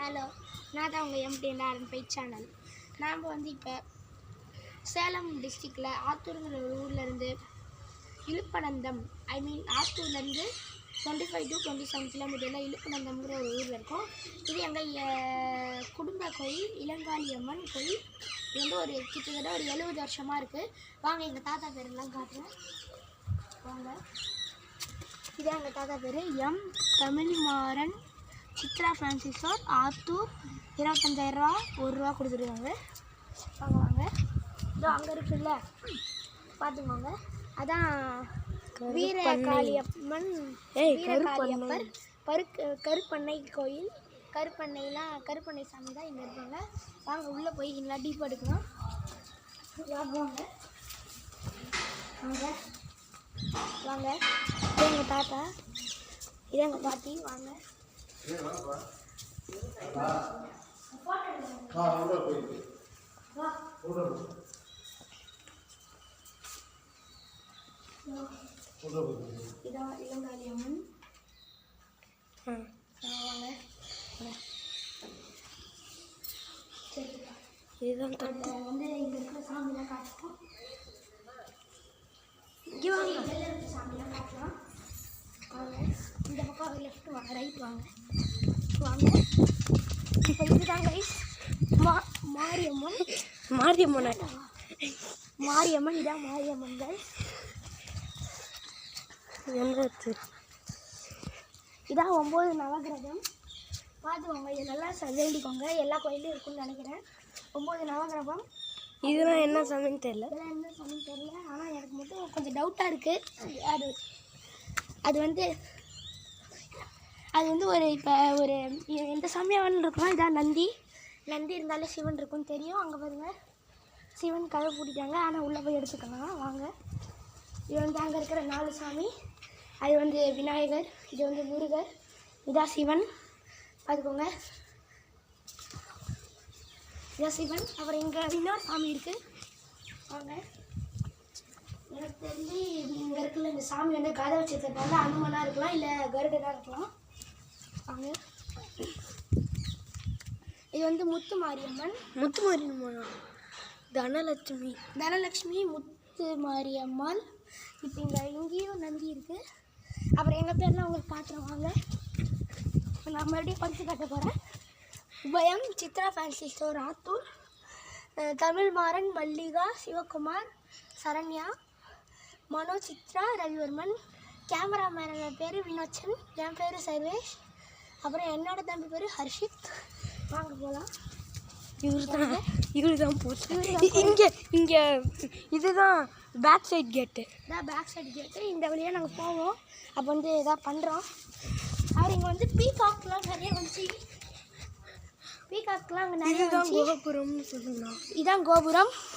Hello, நான் தான் உங்கள் MT&R சேனல். நாம் வந்து இப்போ சேலம் டிஸ்ட்ரிக்டில் ஆத்தூருங்கிற ஒரு ஊர்லேருந்து இழுப்பனந்தம் ஆத்தூர்லேருந்து 25 to 27 கிலோமீட்டரில் இழுப்பனந்தம்ங்கிற ஒரு ஊரில் இருக்கும். இது எங்கள் குடும்ப கோயில், இளங்காளி அம்மன் கோயில். இது வந்து ஒரு கிட்டத்தட்ட ஒரு 70 வருஷமாக இருக்குது. வாங்க எங்கள் தாத்தா பேரெல்லாம் காட்டுறேன். வாங்க, இதான் எங்கள் தாத்தா பேர் எம் தமிழ்மாறன் சித்ரா ஃப்ரான்சிஸோர், ஆத்தூர். 25,000 ரூபா, ₹1 கொடுத்துருக்காங்க. வாங்க வாங்க, இதோ அங்கே இருக்குல்ல, பார்த்துக்கோங்க. அதான் வீரகாளியம்மன், வீரகாளியப்பர் கருப்பண்ணை கோயில். கருப்பண்ணை சாமி தான் இங்கே இருப்பாங்க. வாங்க உள்ளே போய் இல்லை டீப் எடுக்கணும். வாங்க வாங்க வாங்க, இது எங்கள் தாத்தா, இது எங்கள் பாட்டி. வாங்க இதான் இளங்காளி அம்மன். வாங்க, சரி, இதுதான் வந்து இங்கே இருக்கிற சாமிலாம் காட்டலாம். இங்கே வாங்க, வெளில இருக்கிற சாமிலாம் காட்டலாம். வாங்க, இந்த பக்கம் லெஃப்ட் வாங்க, ரைட் வாங்க வாங்க. இப்போ இதுதான் கைஸ் மாரியம்மன். இதான் மாரியம்மன் கைஸ். இதான் 9 நவகிரகம். பார்த்துக்கோங்க, இது நல்லா வேண்டிக்கோங்க. எல்லா கோயிலும் இருக்குன்னு நினைக்கிறேன். 9 நவகிரகம். இதெல்லாம் என்ன சாமின்னு தெரியல. இதெல்லாம் என்ன சாமின்னு தெரியல, ஆனால் எனக்கு மட்டும் கொஞ்சம் டவுட்டாக இருக்குது. அது வந்து ஒரு இப்போ ஒரு எந்த சாமியாவன்னு இருக்கலாம். இதான் நந்தி இருந்தாலே சிவன் இருக்குன்னு தெரியும். அங்கே பாருங்கள், சிவன் கதை பூட்டிட்டாங்க, ஆனால் உள்ளே போய் எடுத்துக்கலாம். வாங்க, இது வந்து அங்கே இருக்கிற 4 சாமி. அது வந்து விநாயகர், இது வந்து முருகர், இதான் சிவன். பார்த்துக்கோங்க, இதான் சிவன். அப்புறம் இங்கே இன்னொரு சாமி இருக்குது. வாங்க, எனக்கு தெரிஞ்சு இங்கே இருக்குல்ல இந்த சாமி வந்து கதை வச்சுருக்கிறதுனால அனுமனாக இருக்கலாம், இல்லை கருடனாக இருக்கலாம். வாங்க, இது வந்து முத்து மாரியம்மன். தனலட்சுமி முத்து மாரியம்மாள். இப்போ இங்கேயும் நந்தி இருக்குது. அப்புறம் எங்கள் பேர்லாம் உங்களுக்கு காட்டுறேன். வாங்க, நான் மறுபடியும் படித்து காட்ட போகிறேன். உபயம் சித்ரா ஃபேன்சி ஸ்டோர் ஆத்தூர். தமிழ்மாறன், மல்லிகா, சிவகுமார், சரண்யா, மனோ, சித்ரா, ரவிவர்மன். கேமராமேனோட பேர் வினோச்சன், என் பேர் சர்வேஷ். அப்புறம் என்னோட தம்பி பேர் ஹர்ஷித். வாங்க போகலாம். இவரு தான் போச்சு. இங்கே இதுதான் பேக் சைட் கேட்டு. இந்த வழியாக நாங்கள் போவோம். அப்போ வந்து எதாவது பண்ணுறோம். அவர் இங்கே வந்து பீகாக்லாம் நிறைய வந்துச்சு. பீகாக்லாம் அங்கே நிறைய கோபுரம்னு சொல்லலாம். இதான் கோபுரம்.